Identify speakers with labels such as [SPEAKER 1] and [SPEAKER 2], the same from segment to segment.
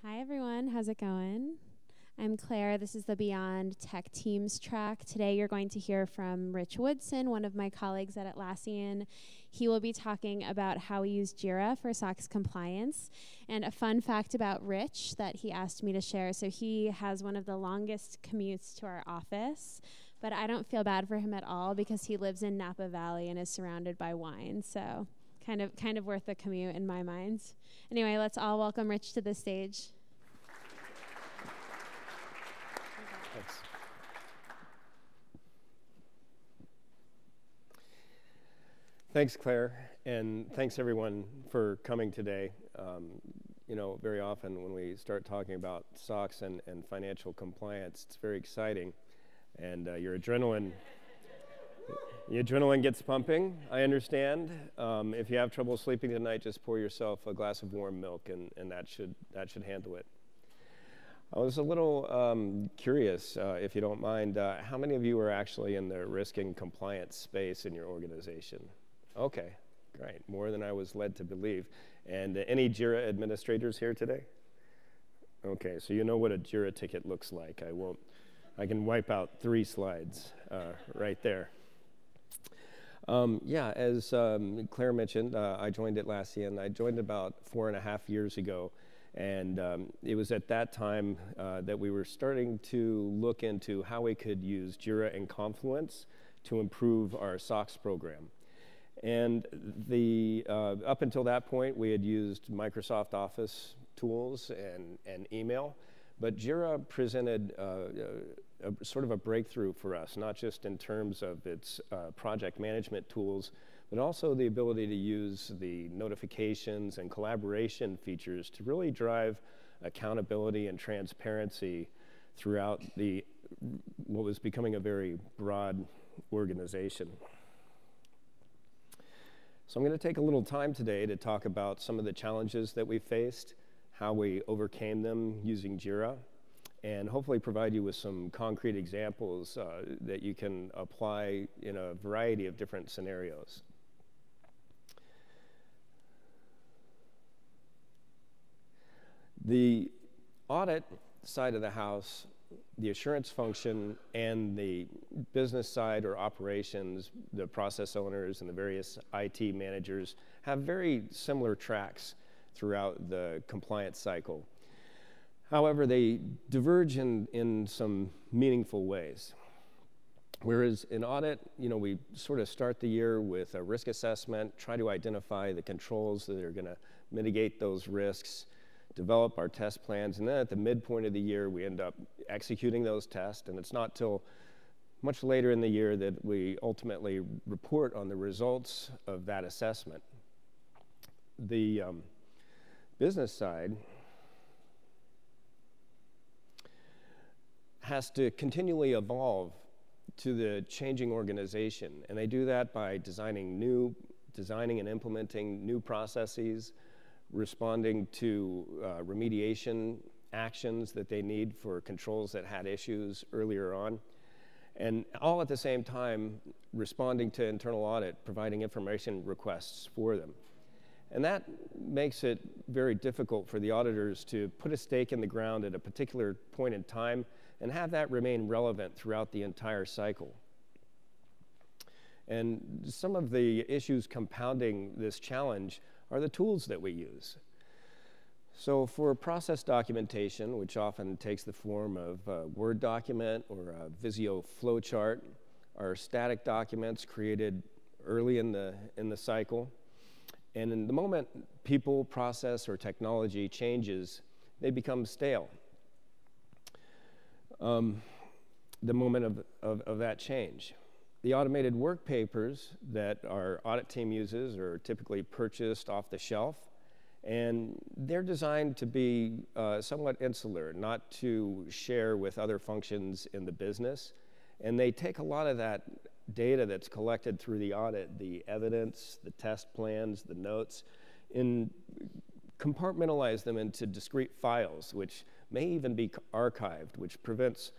[SPEAKER 1] Hi everyone, how's it going? I'm Claire, this is the Beyond Tech Teams track. Today you're going to hear from Rich Woodson, one of my colleagues at Atlassian. He will be talking about how we use Jira for SOX compliance. And a fun fact about Rich that he asked me to share, so he has one of the longest commutes to our office, but I don't feel bad for him at all because he lives in Napa Valley and is surrounded by wine, so kind of worth the commute in my mind. Anyway, let's all welcome Rich to the stage.
[SPEAKER 2] Thanks. Thanks, Claire, and thanks everyone for coming today. Very often when we start talking about SOX and financial compliance, it's very exciting, and your adrenaline gets pumping, I understand. If you have trouble sleeping tonight, just pour yourself a glass of warm milk, and that should handle it. I was a little curious, if you don't mind, how many of you are actually in the risk and compliance space in your organization? Okay, great, more than I was led to believe. And any Jira administrators here today? Okay, so you know what a Jira ticket looks like. I can wipe out 3 slides right there. As Claire mentioned, I joined Atlassian. I joined about 4.5 years ago. And it was at that time that we were starting to look into how we could use Jira and Confluence to improve our SOX program. And up until that point, we had used Microsoft Office tools and email. But Jira presented sort of a breakthrough for us, not just in terms of its project management tools, but also the ability to use the notifications and collaboration features to really drive accountability and transparency throughout what was becoming a very broad organization. So I'm going to take a little time today to talk about some of the challenges that we faced, how we overcame them using Jira, and hopefully provide you with some concrete examples that you can apply in a variety of different scenarios. The audit side of the house, the assurance function, and the business side or operations, the process owners and the various IT managers have very similar tracks throughout the compliance cycle. However, they diverge in some meaningful ways. Whereas in audit, we sort of start the year with a risk assessment, try to identify the controls that are going to mitigate those risks, develop our test plans, and then at the midpoint of the year, we end up executing those tests, and it's not till much later in the year that we ultimately report on the results of that assessment. The business side has to continually evolve to the changing organization, and they do that by designing and implementing new processes, responding to remediation actions that they need for controls that had issues earlier on, and all at the same time responding to internal audit, providing information requests for them. And that makes it very difficult for the auditors to put a stake in the ground at a particular point in time and have that remain relevant throughout the entire cycle. And some of the issues compounding this challenge are the tools that we use. So for process documentation, which often takes the form of a Word document or a Visio flowchart, are static documents created early in the cycle. And in the moment people, process, or technology changes, they become stale. The moment of that change. The automated work papers that our audit team uses are typically purchased off the shelf, and they're designed to be somewhat insular, not to share with other functions in the business. And they take a lot of that data that's collected through the audit, the evidence, the test plans, the notes, and compartmentalize them into discrete files, which may even be archived, which prevents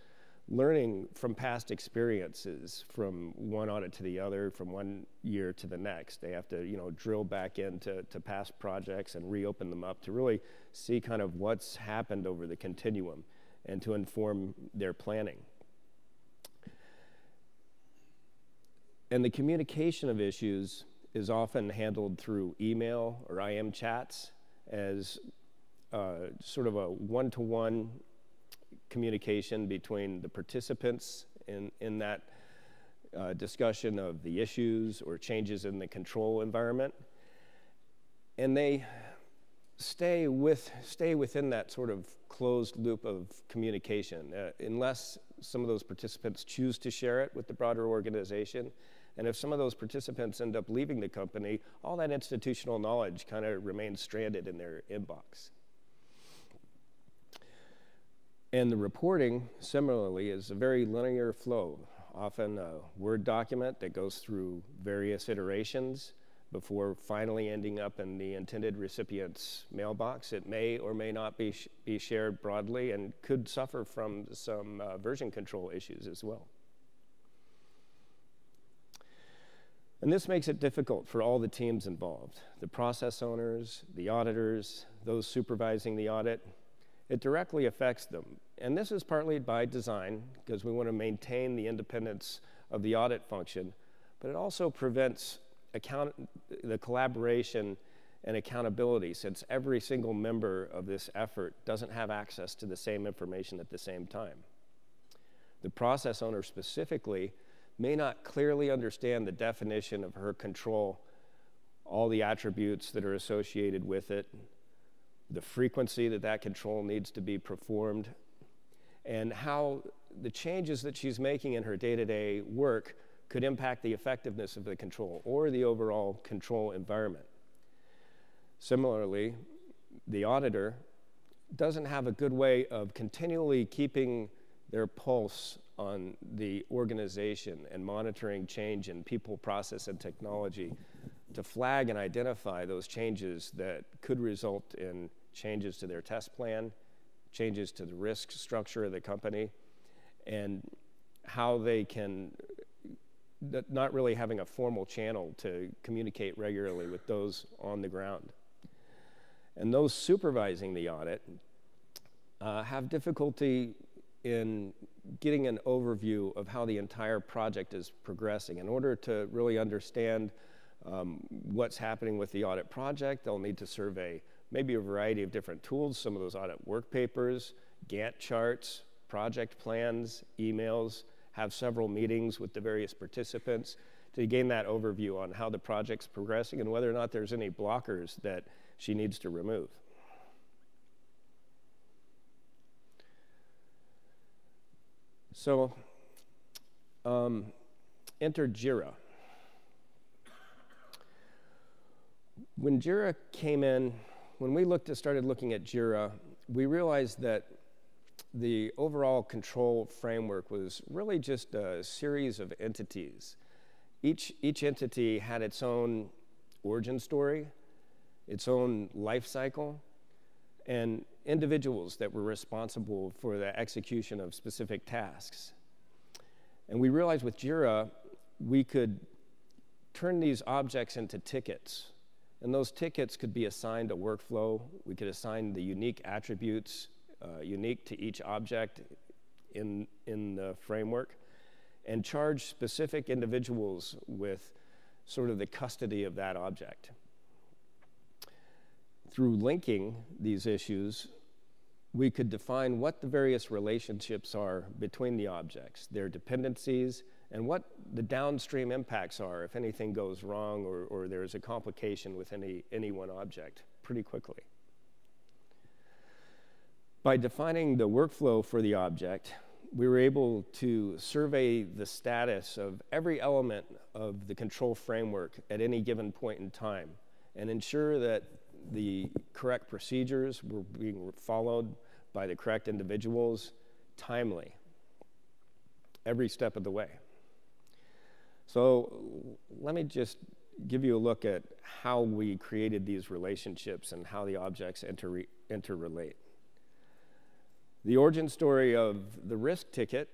[SPEAKER 2] learning from past experiences, from one audit to the other, from one year to the next. They have to, drill back into past projects and reopen them up to really see kind of what's happened over the continuum and to inform their planning. And the communication of issues is often handled through email or IM chats as sort of a one-to-one communication between the participants in that discussion of the issues or changes in the control environment. And they stay within that sort of closed loop of communication, unless some of those participants choose to share it with the broader organization. And if some of those participants end up leaving the company, all that institutional knowledge kind of remains stranded in their inbox. And the reporting, similarly, is a very linear flow, often a Word document that goes through various iterations before finally ending up in the intended recipient's mailbox. It may or may not be shared broadly and could suffer from some version control issues as well. And this makes it difficult for all the teams involved, the process owners, the auditors, those supervising the audit. It directly affects them. And this is partly by design, because we want to maintain the independence of the audit function, but it also prevents the collaboration and accountability, since every single member of this effort doesn't have access to the same information at the same time. The process owner specifically may not clearly understand the definition of her control, all the attributes that are associated with it, the frequency that control needs to be performed, and how the changes that she's making in her day-to-day work could impact the effectiveness of the control or the overall control environment. Similarly, the auditor doesn't have a good way of continually keeping their pulse on the organization and monitoring change in people, process, and technology to flag and identify those changes that could result in changes to their test plan, changes to the risk structure of the company, and how they can, not really having a formal channel to communicate regularly with those on the ground. And those supervising the audit have difficulty in getting an overview of how the entire project is progressing. In order to really understand what's happening with the audit project, they'll need to survey maybe a variety of different tools, some of those audit work papers, Gantt charts, project plans, emails, have several meetings with the various participants to gain that overview on how the project's progressing and whether or not there's any blockers that she needs to remove. So, enter Jira. When Jira came in, when we started looking at Jira, we realized that the overall control framework was really just a series of entities. Each entity had its own origin story, its own life cycle, and individuals that were responsible for the execution of specific tasks. And we realized with Jira, we could turn these objects into tickets. And those tickets could be assigned a workflow. We could assign the unique attributes unique to each object in the framework and charge specific individuals with sort of the custody of that object. Through linking these issues, we could define what the various relationships are between the objects, their dependencies, and what the downstream impacts are if anything goes wrong or there's a complication with any one object pretty quickly. By defining the workflow for the object, we were able to survey the status of every element of the control framework at any given point in time and ensure that the correct procedures were being followed by the correct individuals timely, every step of the way. So let me just give you a look at how we created these relationships and how the objects interrelate. The origin story of the risk ticket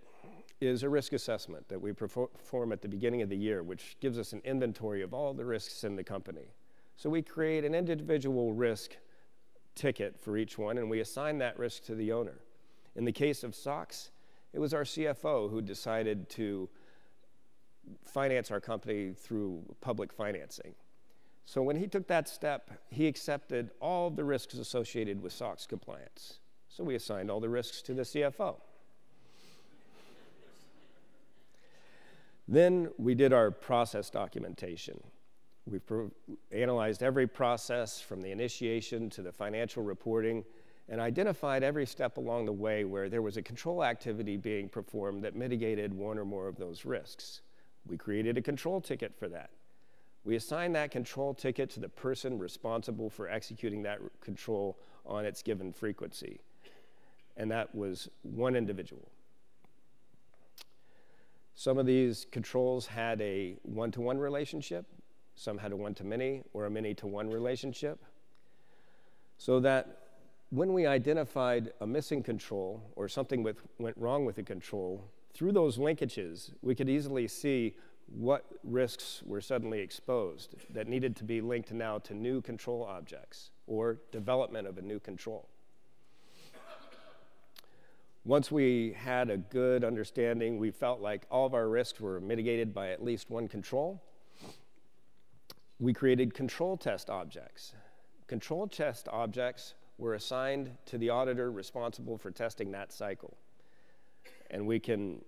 [SPEAKER 2] is a risk assessment that we perform at the beginning of the year, which gives us an inventory of all the risks in the company. So we create an individual risk ticket for each one, and we assign that risk to the owner. In the case of SOX, it was our CFO who decided to finance our company through public financing. So when he took that step, he accepted all of the risks associated with SOX compliance. So we assigned all the risks to the CFO. Then we did our process documentation. We analyzed every process from the initiation to the financial reporting and identified every step along the way where there was a control activity being performed that mitigated one or more of those risks. We created a control ticket for that. We assigned that control ticket to the person responsible for executing that control on its given frequency. And that was one individual. Some of these controls had a one-to-one relationship. Some had a one-to-many or a many-to-one relationship. So that when we identified a missing control or something went wrong with the control, through those linkages, we could easily see what risks were suddenly exposed that needed to be linked now to new control objects or development of a new control. Once we had a good understanding, we felt like all of our risks were mitigated by at least one control. We created control test objects. Control test objects were assigned to the auditor responsible for testing that cycle. And we can,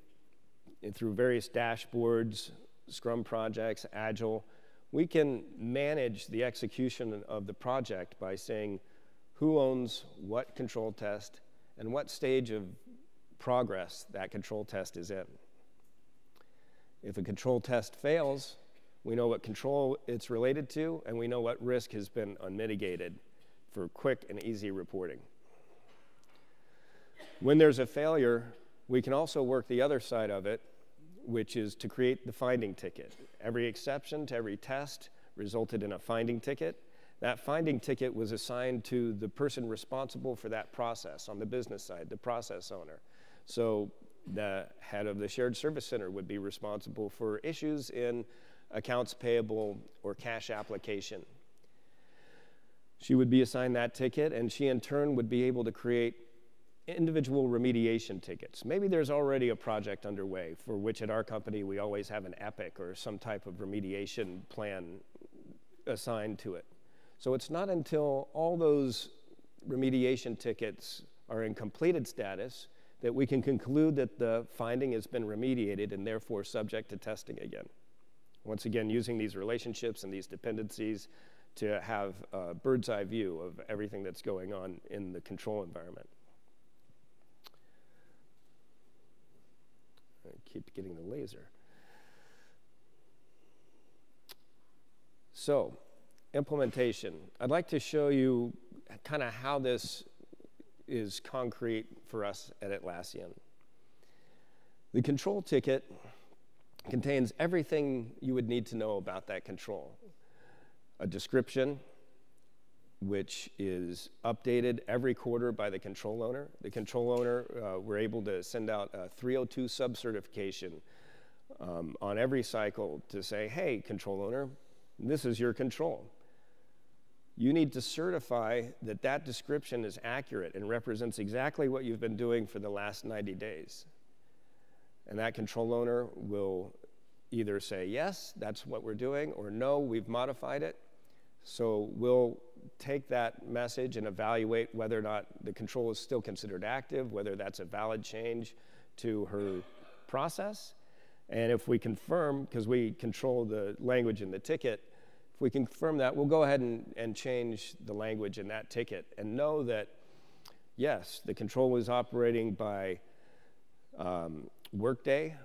[SPEAKER 2] through various dashboards, Scrum projects, Agile, we can manage the execution of the project by saying who owns what control test and what stage of progress that control test is in. If a control test fails, we know what control it's related to, and we know what risk has been unmitigated for quick and easy reporting. When there's a failure, we can also work the other side of it, which is to create the finding ticket. Every exception to every test resulted in a finding ticket. That finding ticket was assigned to the person responsible for that process on the business side, the process owner. So the head of the shared service center would be responsible for issues in accounts payable or cash application. She would be assigned that ticket, and she in turn would be able to create individual remediation tickets. Maybe there's already a project underway for which at our company we always have an epic or some type of remediation plan assigned to it. So it's not until all those remediation tickets are in completed status that we can conclude that the finding has been remediated and therefore subject to testing again. Once again, using these relationships and these dependencies to have a bird's eye view of everything that's going on in the control environment. I keep getting the laser. So, implementation. I'd like to show you kind of how this is concrete for us at Atlassian. The control ticket contains everything you would need to know about that control. A description, which is updated every quarter by the control owner. The control owner, we're able to send out a 302 sub-certification on every cycle to say, hey, control owner, this is your control. You need to certify that that description is accurate and represents exactly what you've been doing for the last 90 days. And that control owner will either say, yes, that's what we're doing, or no, we've modified it. So we'll take that message and evaluate whether or not the control is still considered active, whether that's a valid change to her process. And if we confirm, because we control the language in the ticket, if we confirm that, we'll go ahead and change the language in that ticket and know that, yes, the control was operating by workday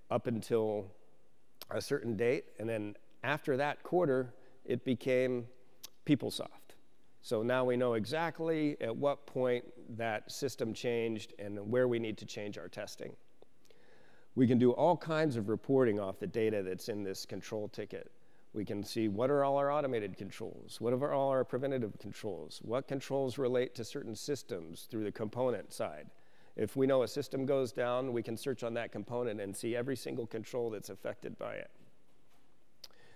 [SPEAKER 2] up until a certain date, and then after that quarter, it became PeopleSoft. So now we know exactly at what point that system changed and where we need to change our testing. We can do all kinds of reporting off the data that's in this control ticket. We can see what are all our automated controls, what are all our preventative controls, what controls relate to certain systems through the component side. If we know a system goes down, we can search on that component and see every single control that's affected by it.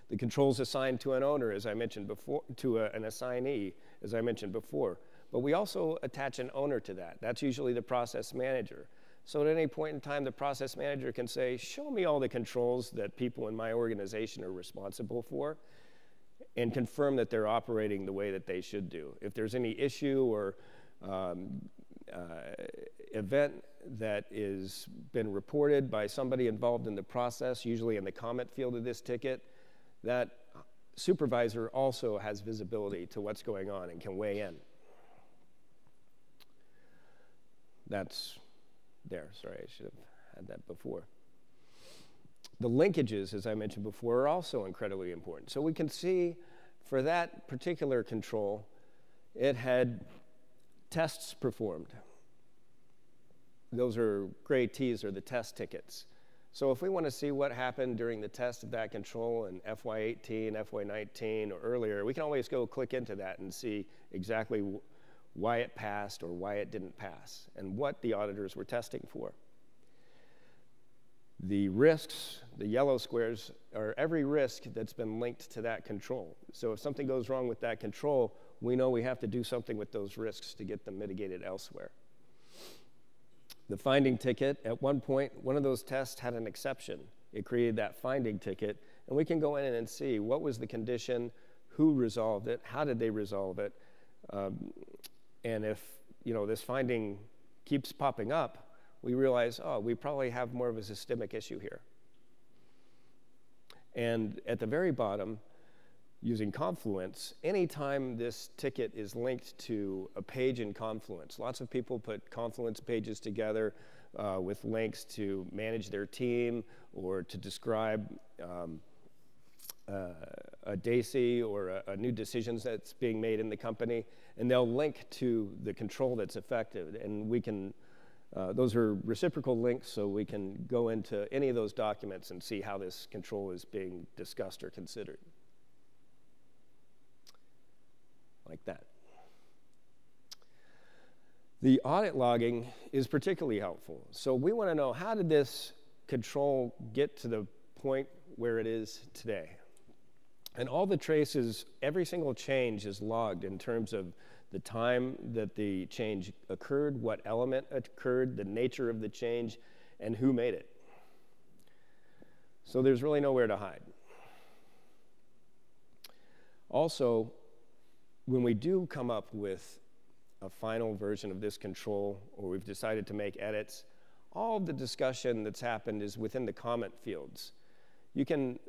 [SPEAKER 2] The controls assigned to an owner, as I mentioned before, to an assignee, as I mentioned before. But we also attach an owner to that. That's usually the process manager. So at any point in time, the process manager can say, show me all the controls that people in my organization are responsible for, and confirm that they're operating the way that they should do. If there's any issue or event that is been reported by somebody involved in the process, usually in the comment field of this ticket, that supervisor also has visibility to what's going on and can weigh in. That's there. Sorry, I should have had that before. The linkages, as I mentioned before, are also incredibly important. So we can see for that particular control, it had tests performed. Those are gray T's, are the test tickets. So if we want to see what happened during the test of that control in FY18, FY19, or earlier, we can always go click into that and see exactly why it passed or why it didn't pass, and what the auditors were testing for. The risks, the yellow squares, are every risk that's been linked to that control. So if something goes wrong with that control, we know we have to do something with those risks to get them mitigated elsewhere. The finding ticket, at one point, one of those tests had an exception. It created that finding ticket, and we can go in and see what was the condition, who resolved it, how did they resolve it, and if this finding keeps popping up, we realize, oh, we probably have more of a systemic issue here. And at the very bottom, using Confluence, anytime this ticket is linked to a page in Confluence, lots of people put Confluence pages together with links to manage their team or to describe a DAISY or a new decisions that's being made in the company, and they'll link to the control that's affected, and we can those are reciprocal links, so we can go into any of those documents and see how this control is being discussed or considered. Like that. The audit logging is particularly helpful. So we want to know, how did this control get to the point where it is today? And all the traces, every single change is logged in terms of the time that the change occurred, what element occurred, the nature of the change, and who made it. So there's really nowhere to hide. Also, when we do come up with a final version of this control, or we've decided to make edits, all of the discussion that's happened is within the comment fields. You can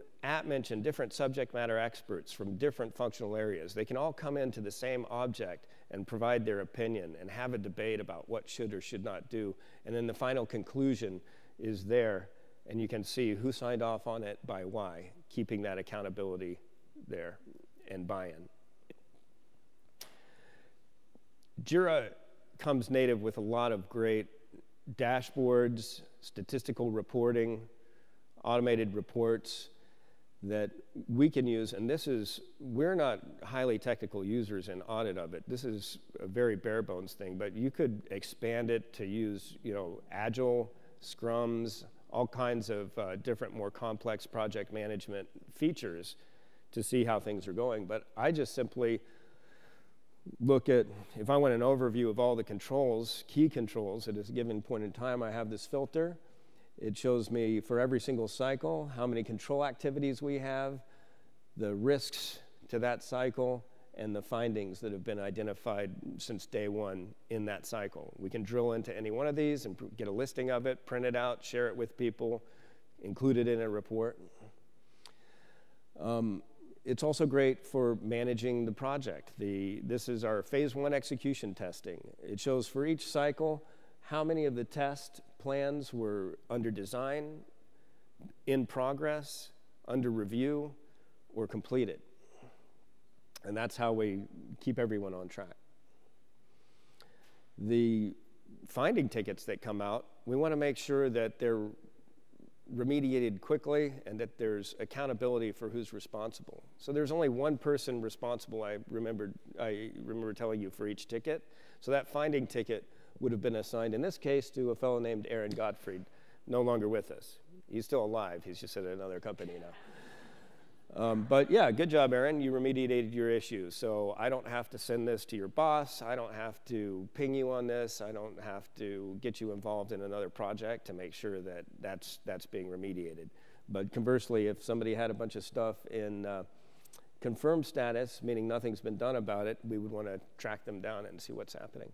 [SPEAKER 2] mention different subject matter experts from different functional areas. They can all come into the same object and provide their opinion and have a debate about what should or should not do. And then the final conclusion is there, and you can see who signed off on it by why, keeping that accountability there and buy-in. Jira comes native with a lot of great dashboards, statistical reporting, automated reports that we can use, and we're not highly technical users in audit of it. This is a very bare bones thing, but you could expand it to use, Agile, Scrums, all kinds of different, more complex project management features to see how things are going. But I just simply look at, if I want an overview of all the controls, key controls at a given point in time, I have this filter. It shows me for every single cycle how many control activities we have, the risks to that cycle, and the findings that have been identified since day one in that cycle. We can drill into any one of these and get a listing of it, print it out, share it with people, include it in a report. It's also great for managing the project. This is our phase 1 execution testing. It shows for each cycle how many of the test plans were under design, in progress, under review, or completed. And that's how we keep everyone on track. The finding tickets that come out, we want to make sure that they're remediated quickly and that there's accountability for who's responsible. So there's only one person responsible, I remember telling you, for each ticket. So that finding ticket would have been assigned, in this case, to a fellow named Aaron Gottfried, no longer with us. He's still alive. He's just at another company now. But yeah, good job, Aaron. You remediated your issue. So I don't have to send this to your boss. I don't have to ping you on this. I don't have to get you involved in another project to make sure that that's being remediated. But conversely, if somebody had a bunch of stuff in confirmed status, meaning nothing's been done about it, we would want to track them down and see what's happening.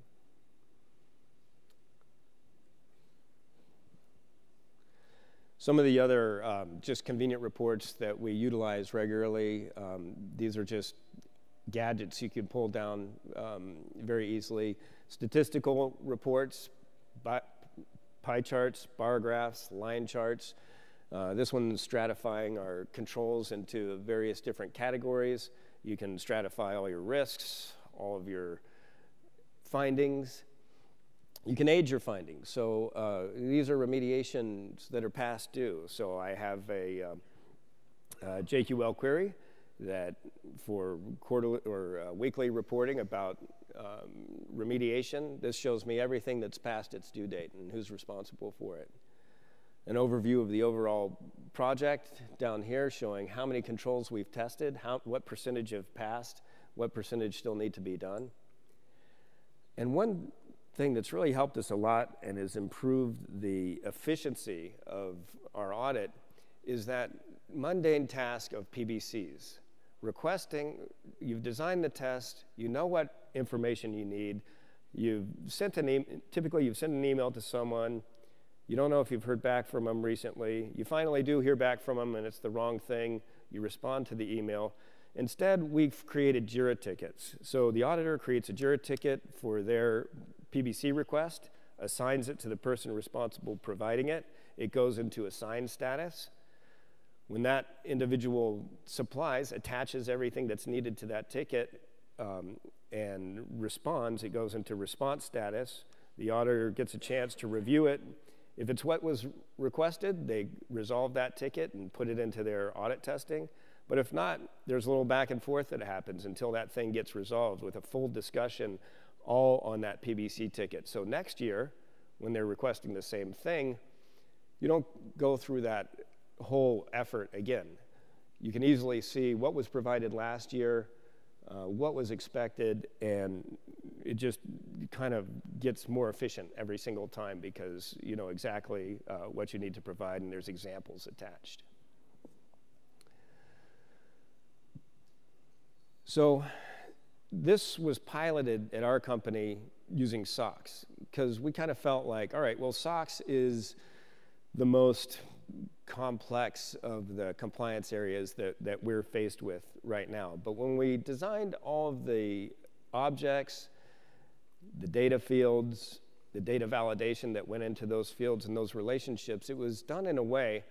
[SPEAKER 2] Some of the other just convenient reports that we utilize regularly, these are just gadgets you can pull down very easily. Statistical reports, pie charts, bar graphs, line charts. This one's stratifying our controls into various different categories. You can stratify all your risks, all of your findings. You can age your findings. So these are remediations that are past due. So I have a JQL query that for quarterly or weekly reporting about remediation. This shows me everything that's past its due date and who's responsible for it. An overview of the overall project down here showing how many controls we've tested, what percentage have passed, what percentage still need to be done. And one thing that's really helped us a lot and has improved the efficiency of our audit is that mundane task of PBCs. Requesting, you've designed the test, you know what information you need, typically you've sent an email to someone, you don't know if you've heard back from them recently, you finally do hear back from them and it's the wrong thing, you respond to the email. Instead, we've created Jira tickets. So the auditor creates a Jira ticket for their PBC request, assigns it to the person responsible providing it. It goes into assigned status. When that individual attaches everything that's needed to that ticket and responds, it goes into response status. The auditor gets a chance to review it. If it's what was requested, they resolve that ticket and put it into their audit testing. But if not, there's a little back and forth that happens until that thing gets resolved with a full discussion all on that PBC ticket. So next year, when they're requesting the same thing, you don't go through that whole effort again. You can easily see what was provided last year, what was expected, and it just kind of gets more efficient every single time because you know exactly what you need to provide and there's examples attached. So this was piloted at our company using SOX because we kind of felt like, all right, well, SOX is the most complex of the compliance areas that we're faced with right now. But when we designed all of the objects, the data fields, the data validation that went into those fields and those relationships, it was done in a way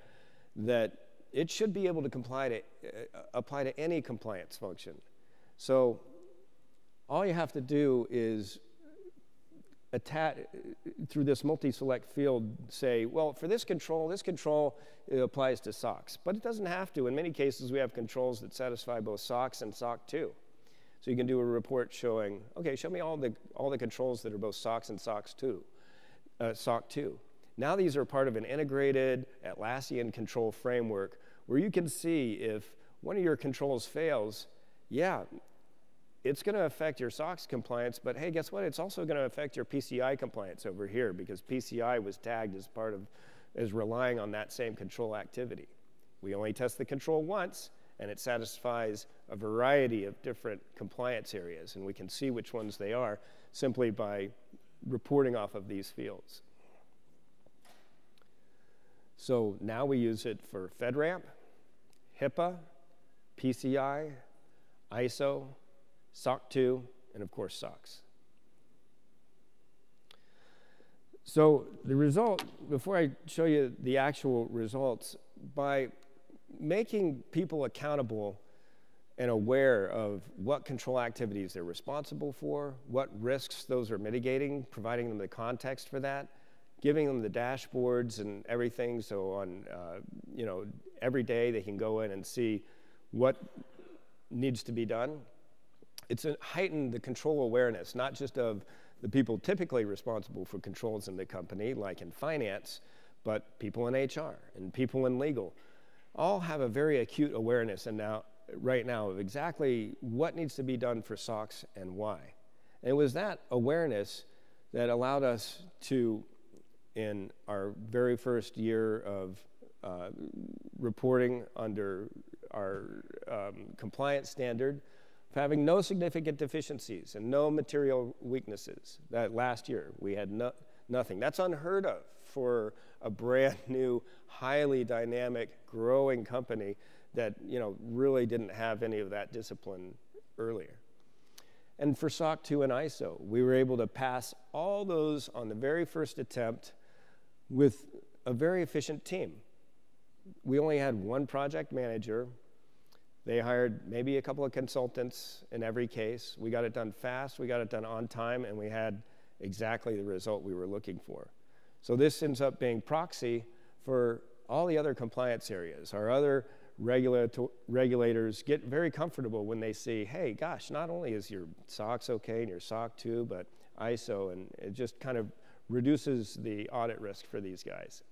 [SPEAKER 2] that it should be able to apply to any compliance function. So all you have to do is through this multi-select field say, well, for this control it applies to SOX. But it doesn't have to. In many cases, we have controls that satisfy both SOX and SOC 2. So you can do a report showing, okay, show me all the controls that are both SOX and SOC 2. Now these are part of an integrated Atlassian control framework where you can see if one of your controls fails, yeah, it's going to affect your SOX compliance, but hey, guess what? It's also going to affect your PCI compliance over here because PCI was tagged as relying on that same control activity. We only test the control once, and it satisfies a variety of different compliance areas, and we can see which ones they are simply by reporting off of these fields. So now we use it for FedRAMP, HIPAA, PCI, ISO, SOC 2, and of course SOX. So the result, before I show you the actual results, by making people accountable and aware of what control activities they're responsible for, what risks those are mitigating, providing them the context for that, giving them the dashboards and everything, so on every day they can go in and see what needs to be done. It's heightened the control awareness, not just of the people typically responsible for controls in the company, like in finance, but people in HR and people in legal, all have a very acute awareness right now of exactly what needs to be done for SOX and why. And it was that awareness that allowed us to, in our very first year of reporting under our compliance standard, of having no significant deficiencies and no material weaknesses. That last year we had nothing. That's unheard of for a brand new, highly dynamic, growing company that really didn't have any of that discipline earlier. And for SOC 2 and ISO, we were able to pass all those on the very first attempt with a very efficient team. We only had one project manager. They hired maybe a couple of consultants in every case. We got it done fast, we got it done on time, and we had exactly the result we were looking for. So this ends up being proxy for all the other compliance areas. Our other regulators get very comfortable when they see, hey, gosh, not only is your SOX okay and your SOC 2, but ISO, and it just kind of reduces the audit risk for these guys.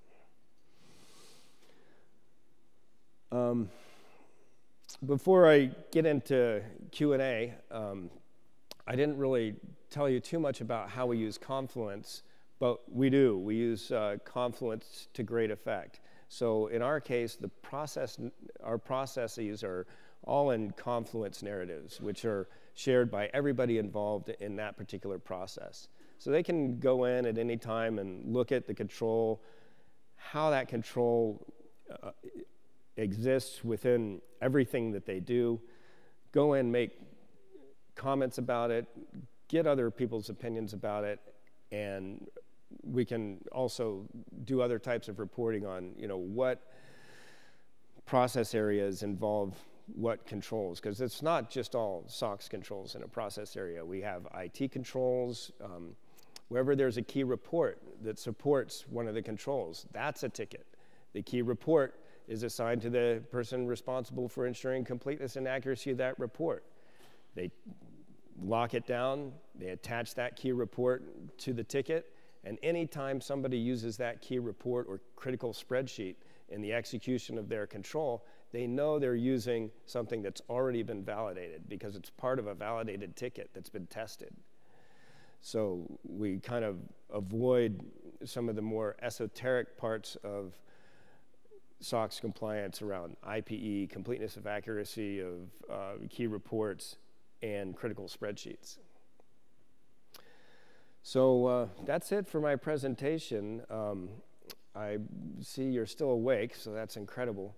[SPEAKER 2] Before I get into Q&A, I didn't really tell you too much about how we use Confluence, but we do. We use Confluence to great effect. So in our case, our processes are all in Confluence narratives, which are shared by everybody involved in that particular process. So they can go in at any time and look at the control, how that control exists within everything that they do, go in, make comments about it, get other people's opinions about it, and we can also do other types of reporting on, what process areas involve what controls, because it's not just all SOX controls in a process area. We have IT controls. Wherever there's a key report that supports one of the controls, that's a ticket. The key report is assigned to the person responsible for ensuring completeness and accuracy of that report. They lock it down, they attach that key report to the ticket, and anytime somebody uses that key report or critical spreadsheet in the execution of their control, they know they're using something that's already been validated because it's part of a validated ticket that's been tested. So we kind of avoid some of the more esoteric parts of SOX compliance around IPE, completeness of accuracy of key reports, and critical spreadsheets. So that's it for my presentation. I see you're still awake, so that's incredible.